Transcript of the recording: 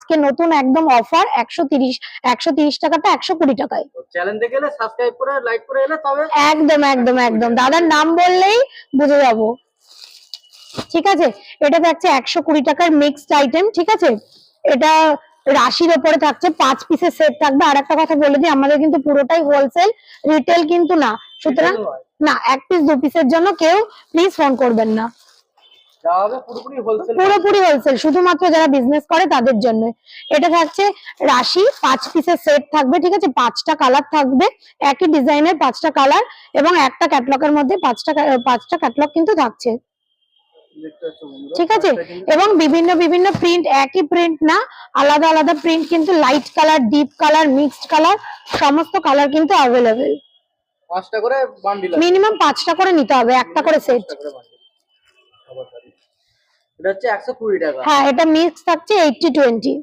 আজকে নতুন একদম অফার 130 টাকাটা 120 টাকায়। চ্যানেল দেখে এলে সাবস্ক্রাইব করে লাইক করে এলে তবে একদম একদম একদম দাদার নাম বললেই বুঝে যাবো। ঠিক আছে, এটা থাকছে 120 টাকার মিক্সড আইটেম। ঠিক আছে, এটা রাশির ওপরে থাকছে, 5 পিসের সেট থাকবে। আর একটা কথা বলে দিই, আমাদের কিন্তু পুরোটাই হোলসেল, রিটেল কিন্তু না, সুতরাং না 1 পিস 2 পিসের জন্য কেউ প্লিজ ফোন করবেন না, পুরোপুরি হোলসেল, শুধুমাত্র যারা বিজনেস করে তাদের জন্য। এটা থাকছে রাশি, 5 পিসের সেট থাকবে। ঠিক আছে, 5টা কালার থাকবে, একই ডিজাইনের 5টা কালার, এবং একটা ক্যাটলগের মধ্যে 5টা ক্যাটলগ কিন্তু থাকছে। ঠিক আছে, এবং বিভিন্ন বিভিন্ন প্রিন্ট, একই প্রিন্ট না, আলাদা আলাদা প্রিন্ট, কিন্তু light colour, deep colour, mixed colour, সমস্ত কালার কিন্তু অ্যাভেলেবেল। 5টা করে বান্ডিল, মিনিমাম 5টা করে নিতে হবে, একটা করে সেট। এটা হচ্ছে 120 টাকা। হ্যাঁ, এটা মিক্স থাকছে 80-20।